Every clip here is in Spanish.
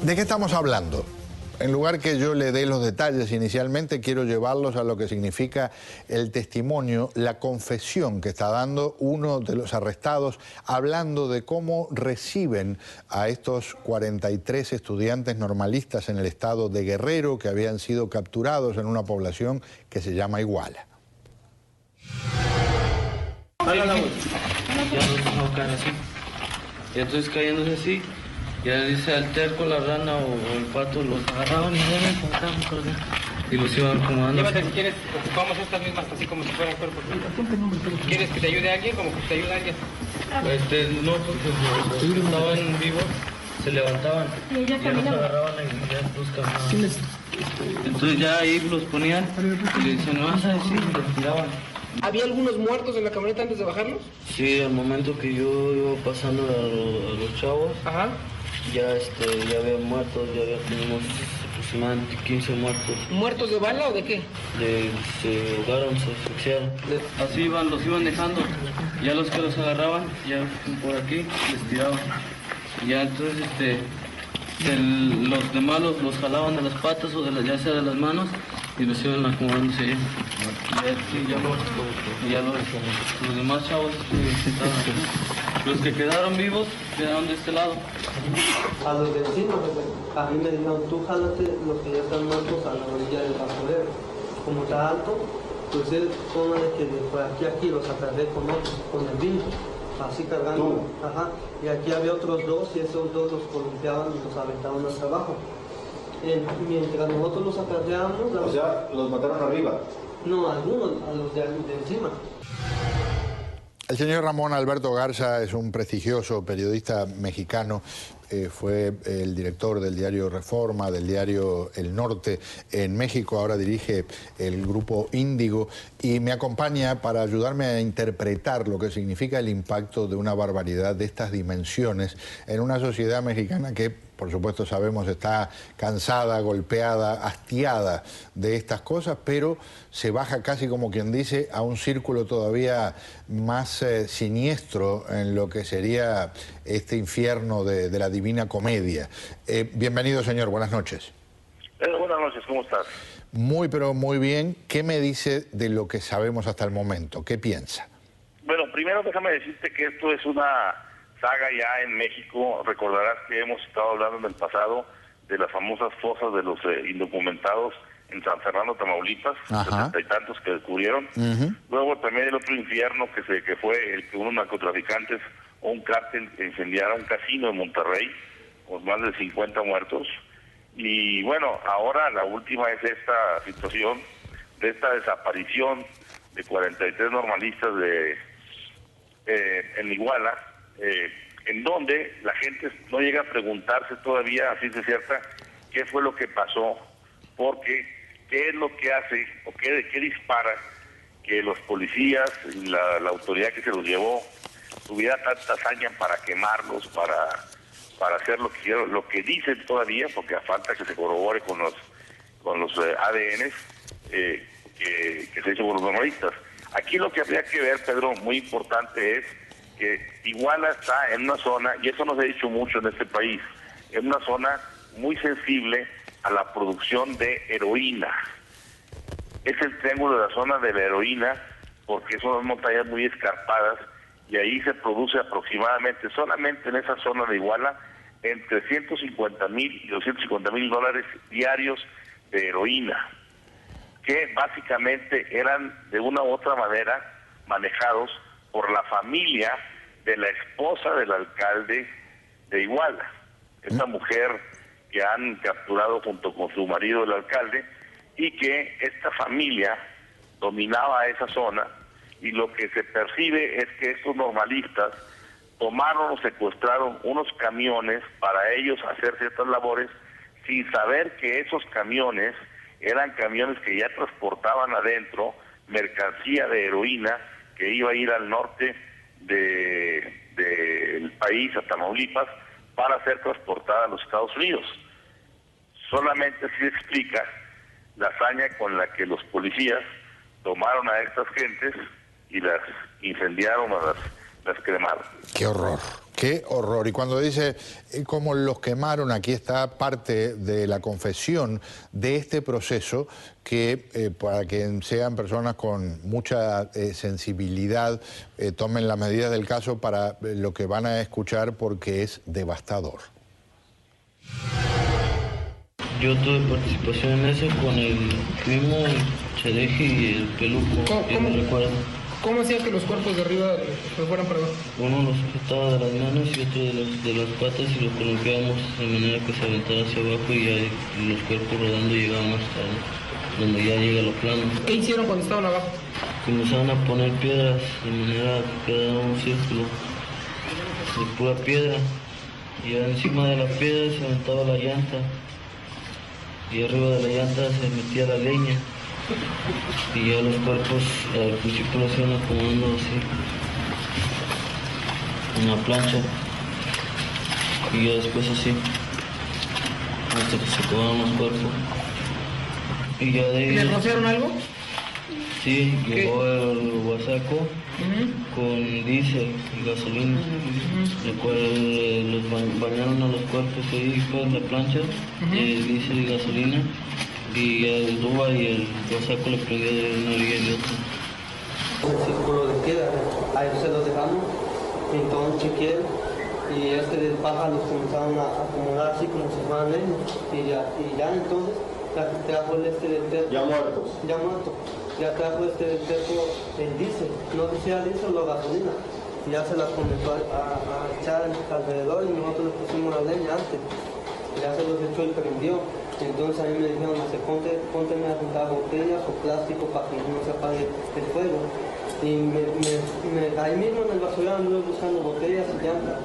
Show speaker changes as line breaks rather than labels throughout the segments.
¿De qué estamos hablando? En lugar que yo le dé los detalles inicialmente, quiero llevarlos a lo que significa el testimonio, la confesión que está dando uno de los arrestados, hablando de cómo reciben a estos 43 estudiantes normalistas en el estado de Guerrero que habían sido capturados en una población que se llama Iguala.
Y entonces cayéndose así, ya dice al terco, la rana o el pato, los agarraban y ya me encontraban colgando. Y los iban acomodando.
Llévate si quieres, ocupamos estas mismas así como si fueran cuerpos. ¿Quieres que te ayude alguien? Como que te ayude alguien.
No, porque los que estaban vivos se levantaban. Y ya los agarraban y ya los caminaban. Entonces ya ahí los ponían y le decían, no vas a decir, y los tiraban.
¿Había algunos muertos en la camioneta antes de bajarlos?
Sí, al momento que yo iba pasando a los chavos,
Ajá.
ya había muertos, tenemos aproximadamente 15 muertos.
¿Muertos de bala o de qué?
Se ahogaron, se asfixiaron. Así los iban dejando. Ya los que los agarraban, ya por aquí, les tiraban. Ya entonces los demás los jalaban de las patas o ya sea de las manos y los iban acomodándose ahí. Ya los demás chavos los que quedaron vivos quedaron de este lado.
A los de encima, a mí me dijeron, tú jálate los que ya están muertos a la orilla del basurero. Como está alto, pues él toma de que de aquí los agarré con el vincho, así cargando. Ajá. Y aquí había otros dos y esos dos los columpiaban y los aventaban hacia abajo. Mientras nosotros los acarreábamos...
O sea, ¿los mataron arriba?
No, algunos, a los de encima.
El señor Ramón Alberto Garza es un prestigioso periodista mexicano, fue el director del diario Reforma, del diario El Norte en México, ahora dirige el grupo Índigo y me acompaña para ayudarme a interpretar lo que significa el impacto de una barbaridad de estas dimensiones en una sociedad mexicana que, por supuesto sabemos, está cansada, golpeada, hastiada de estas cosas, pero se baja casi como quien dice a un círculo todavía más siniestro en lo que sería este infierno de la Divina Comedia. Bienvenido, señor, buenas noches.
Buenas noches, ¿cómo estás?
Muy, pero muy bien. ¿Qué me dice de lo que sabemos hasta el momento? ¿Qué piensa?
Bueno, primero déjame decirte que esto es una saga ya en México. Recordarás que hemos estado hablando en el pasado de las famosas fosas de los indocumentados en San Fernando, Tamaulipas, 70 y tantos que descubrieron. Luego también el otro infierno que fue el que unos narcotraficantes o un cártel incendiaron un casino en Monterrey, con más de 50 muertos. Y bueno, ahora la última es esta situación de esta desaparición de 43 normalistas en Iguala, en donde la gente no llega a preguntarse todavía, así de cierta, qué fue lo que pasó, porque qué es lo que hace o qué dispara que los policías y la autoridad que se los llevó tuviera tanta hazaña para quemarlos, para hacer lo que dicen todavía, porque a falta que se corrobore con los ADNs que se hizo por los normalistas. Aquí lo que habría que ver, Pedro, muy importante es que Iguala está en una zona, y eso no se ha dicho mucho en este país, en una zona muy sensible a la producción de heroína. Es el triángulo de la zona de la heroína, porque son unas montañas muy escarpadas, y ahí se produce aproximadamente, solamente en esa zona de Iguala, entre 150,000 y 250,000 dólares diarios de heroína, que básicamente eran de una u otra manera manejados por la familia de la esposa del alcalde de Iguala. Esta mujer que han capturado junto con su marido el alcalde, y que esta familia dominaba esa zona, y lo que se percibe es que estos normalistas tomaron o secuestraron unos camiones para ellos hacer ciertas labores sin saber que esos camiones eran camiones que ya transportaban adentro mercancía de heroína que iba a ir al norte del país, a Tamaulipas, para ser transportada a los Estados Unidos. Solamente así se explica la hazaña con la que los policías tomaron a estas gentes y las incendiaron, las cremaron.
Qué horror, qué horror. Y cuando dice cómo los quemaron, aquí está parte de la confesión de este proceso que para que sean personas con mucha sensibilidad tomen las medidas del caso para lo que van a escuchar, porque es devastador.
Yo tuve participación en eso con el primo, el Chadeji y el Peluco, que me recuerdo.
¿Cómo hacías que los cuerpos de arriba se fueran para abajo?
Uno los sujetaba de las manos y otro de las patas y los columpiábamos de manera que se aventara hacia abajo y ya los cuerpos rodando llegaban hasta donde ya llega lo plano.
¿Qué hicieron cuando estaban abajo?
Comenzaban a poner piedras de manera que quedara un círculo de pura piedra. Y ya encima de las piedras se aventaba la llanta y arriba de la llanta se metía la leña. Y ya los cuerpos al principio los iban acomodando así, en la plancha, y ya después así, hasta que se acabaron los cuerpos. Y ya de ahí...
¿Le rociaron algo?
Sí, llegó el guasaco con diésel y gasolina, el cual los bañaron a los cuerpos ahí con la plancha, diésel y gasolina. Y el Duba y el guasaco le prendió de una orilla y de otra.
El círculo de piedra, a ellos se los dejamos, entonces chequeé, y de paja los comenzaron a acumular así como si fueran leña, y ya entonces trajo el del terco. ¿Ya muertos? Ya muertos. Ya trajo del terco el diésel, no decía diésel o gasolina, y ya se las comenzó a echar alrededor y nosotros le pusimos la leña antes, ya se los echó y prendió. Entonces a mí me dijeron, pónteme a juntar botellas o plástico para que no se apague el fuego. Y ahí mismo en el basurero anduve buscando botellas y llantas.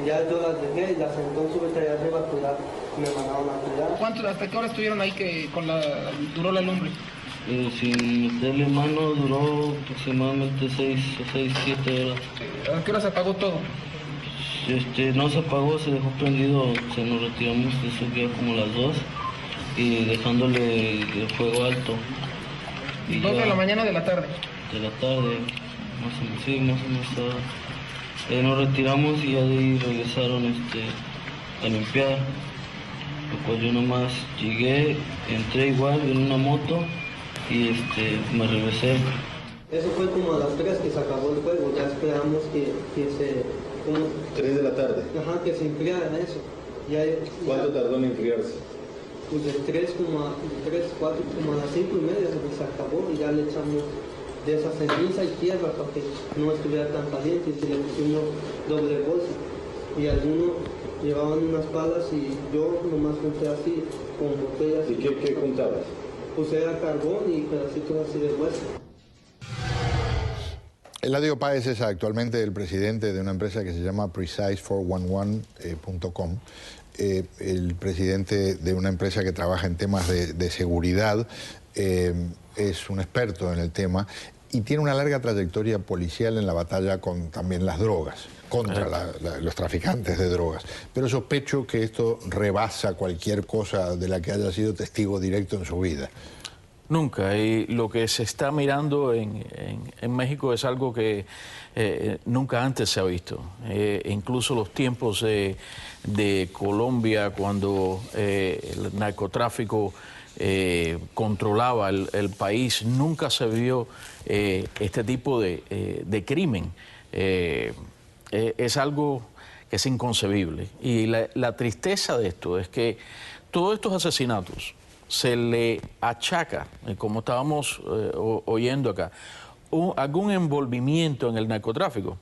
Y ya yo las dejé y las entonces subí allá arriba a cuidar. Me mandaron a cuidar.
¿Hasta qué hora estuvieron ahí que duró la lumbre?
Sin meterle mano duró aproximadamente 6 o 7 horas.
¿A qué hora se apagó todo?
No se apagó, se dejó prendido, se nos retiramos de eso ya como las 2 y dejándole el fuego alto. Y
2 de la mañana o de la tarde.
De la tarde, más o menos. Nos retiramos y ya de ahí regresaron a limpiar. Lo cual yo nomás llegué, entré igual en una moto y me regresé.
Eso fue como a las 3 que se acabó el fuego, ya esperamos que se...
3 de la tarde.
Ajá, que se enfriara eso.
¿Cuánto tardó en enfriarse?
Pues de 3, 4, como a las 5:30 se acabó y ya le echamos de esa ceniza y tierra para que no estuviera tan caliente, y le pusimos doble bolsa. Y algunos llevaban unas palas y yo nomás junté así con botellas.
¿Y qué juntabas?
Pues era carbón y pedacitos así de hueso.
Eladio Páez es actualmente el presidente de una empresa que se llama Precise411.com, el presidente de una empresa que trabaja en temas de seguridad, es un experto en el tema y tiene una larga trayectoria policial en la batalla con también las drogas, contra los traficantes de drogas. Pero sospecho que esto rebasa cualquier cosa de la que haya sido testigo directo en su vida.
Nunca, y lo que se está mirando en México es algo que nunca antes se ha visto. Incluso los tiempos de Colombia, cuando el narcotráfico controlaba el país, nunca se vio este tipo de crimen. Es algo que es inconcebible. Y la tristeza de esto es que todos estos asesinatos se le achaca, como estábamos oyendo acá, algún envolvimiento en el narcotráfico.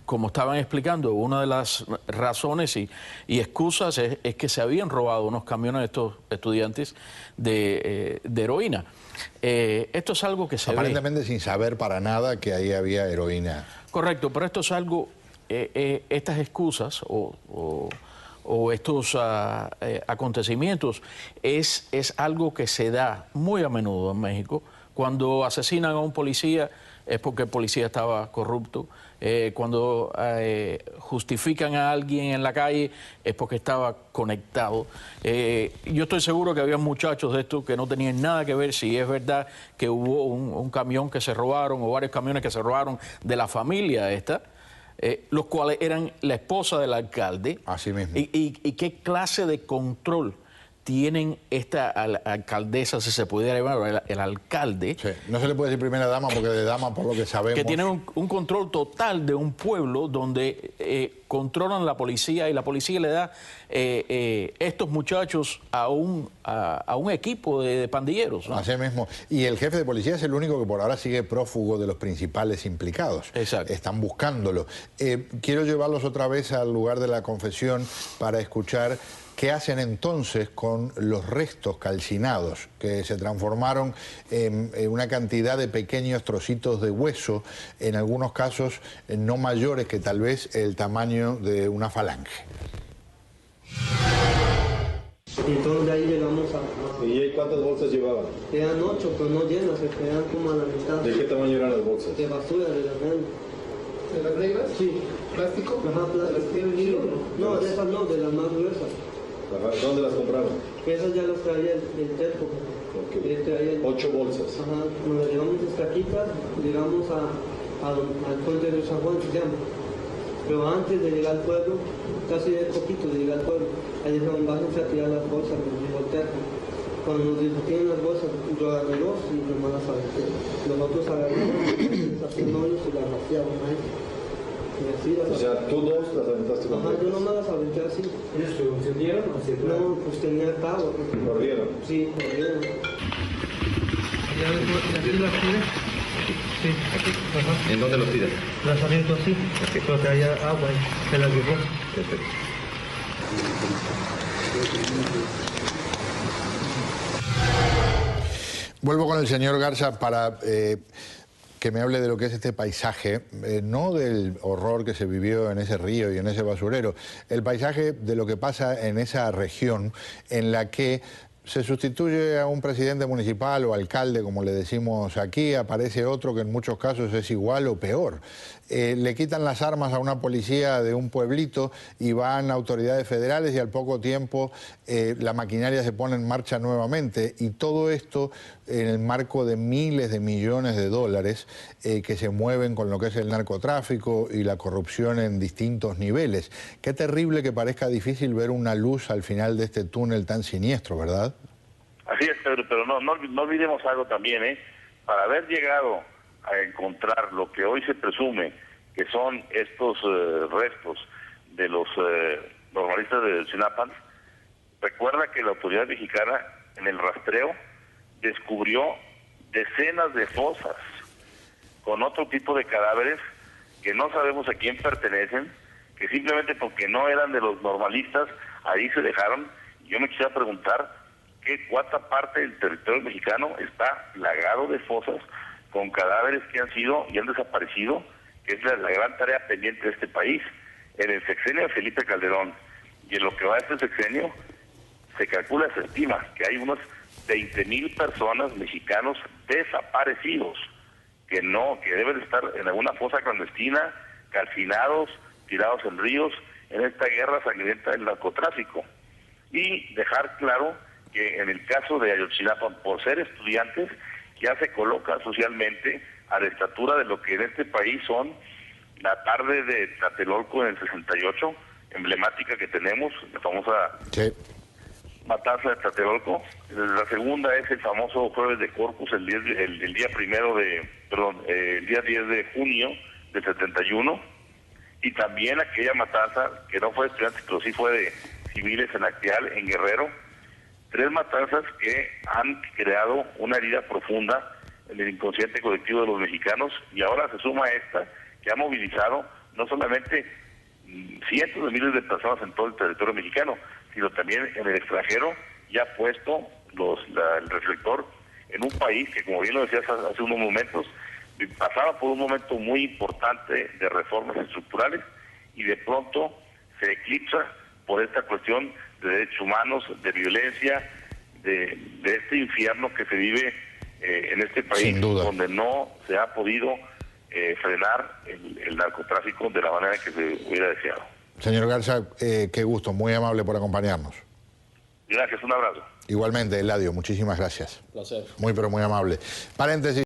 Como estaban explicando, una de las razones y excusas es que se habían robado unos camiones de estos estudiantes de heroína. Esto es algo que se
aparentemente ve sin saber para nada que ahí había heroína.
Correcto, pero esto es algo, estas excusas o estos acontecimientos es algo que se da muy a menudo en México Cuando asesinan a un policía es porque el policía estaba corrupto. Cuando justifican a alguien en la calle es porque estaba conectado. Yo estoy seguro que había muchachos de estos que no tenían nada que ver si es verdad que hubo un camión que se robaron o varios camiones que se robaron de la familia esta, los cuales eran la esposa del alcalde.
Así mismo.
¿Y qué clase de control tienen esta alcaldesa, si se pudiera llamar, el alcalde?
Sí. No se le puede decir primera dama porque de dama, por lo que sabemos...
Que tienen un control total de un pueblo donde controlan la policía y la policía le da estos muchachos a un equipo de pandilleros, ¿no?
Así mismo. Y el jefe de policía es el único que por ahora sigue prófugo de los principales implicados.
Exacto.
Están buscándolo. Quiero llevarlos otra vez al lugar de la confesión para escuchar qué hacen entonces con los restos calcinados, que se transformaron en una cantidad de pequeños trocitos de hueso, en algunos casos no mayores que tal vez el tamaño de una falange.
Y entonces de ahí llegamos a...
¿Y ahí cuántas bolsas llevaban?
Eran 8, pero no llenas, se quedan como a la mitad.
¿De qué tamaño eran las bolsas?
De basura, de las grandes.
¿De las negras?
Sí.
¿Plástico?
Ajá, plástico.
¿Las tienen hilo?
No, de esas no, de las más gruesas.
Ajá. ¿Dónde las compraron?
Esas ya las traía el terco.
Okay. 8 bolsas.
Ajá, nos llevamos hasta aquí, llegamos al puente de San Juan, se llama. Pero antes de llegar al pueblo, casi de poquito de llegar al pueblo, ahí dijeron, bájense a tirar las bolsas, nos dijo el terco. Cuando nos dijo, tienen las bolsas, yo agarré dos y nomás las aventé. Los otros agarraron, les hacían hoyos y las vaciaban ahí.
O sea, tú dos las aventaste con
Ajá, yo nomás las aventé así.
¿Ellos se encendieron o se
No, pues tenía el cabo.
¿Corrieron?
Sí, corrieron.
¿Aquí las tiré? Sí, aquí. Ajá.
¿En dónde los tiras?
Las aviento así, pero traía agua y se las llevó.
Perfecto.
Vuelvo con el señor Garza para que me hable de lo que es este paisaje, no del horror que se vivió en ese río y en ese basurero, el paisaje de lo que pasa en esa región en la que se sustituye a un presidente municipal o alcalde, como le decimos aquí, aparece otro que en muchos casos es igual o peor. Le quitan las armas a una policía de un pueblito y van autoridades federales y al poco tiempo la maquinaria se pone en marcha nuevamente, y todo esto en el marco de miles de millones de dólares que se mueven con lo que es el narcotráfico y la corrupción en distintos niveles. Qué terrible que parezca difícil ver una luz al final de este túnel tan siniestro, ¿verdad?
Así es, Pedro, pero no olvidemos algo también, para haber llegado a encontrar lo que hoy se presume que son estos restos de los normalistas de Chinapan. Recuerda que la autoridad mexicana en el rastreo descubrió decenas de fosas con otro tipo de cadáveres que no sabemos a quién pertenecen, que simplemente porque no eran de los normalistas ahí se dejaron. Yo me quisiera preguntar cuánta parte del territorio mexicano está plagado de fosas con cadáveres que han sido y han desaparecido, que es la gran tarea pendiente de este país. En el sexenio de Felipe Calderón y en lo que va de este sexenio, se estima que hay unos 20,000 personas mexicanos desaparecidos, que deben estar en alguna fosa clandestina, calcinados, tirados en ríos, en esta guerra sangrienta del narcotráfico. Y dejar claro que en el caso de Ayotzinapa, por ser estudiantes, ya se colocan socialmente a la estatura de lo que en este país son la tarde de Tlatelolco en el 68, emblemática que tenemos, la famosa matanza de Tlatelolco. La segunda es el famoso jueves de Corpus, el día 10 de junio del 71, y también aquella matanza que no fue de estudiantes, pero sí fue de civiles en Acteal, en Guerrero. 3 matanzas que han creado una herida profunda en el inconsciente colectivo de los mexicanos, y ahora se suma esta que ha movilizado no solamente cientos de miles de personas en todo el territorio mexicano, sino también en el extranjero, y ha puesto el reflector en un país que, como bien lo decías hace unos momentos, pasaba por un momento muy importante de reformas estructurales y de pronto se eclipsa por esta cuestión de derechos humanos, de violencia, de este infierno que se vive en este país,
Sin duda,
donde no se ha podido frenar el narcotráfico de la manera que se hubiera deseado.
Señor Garza, qué gusto, muy amable por acompañarnos.
Gracias, un abrazo.
Igualmente, Eladio, muchísimas gracias.
Placer.
Muy, pero muy amable. Paréntesis.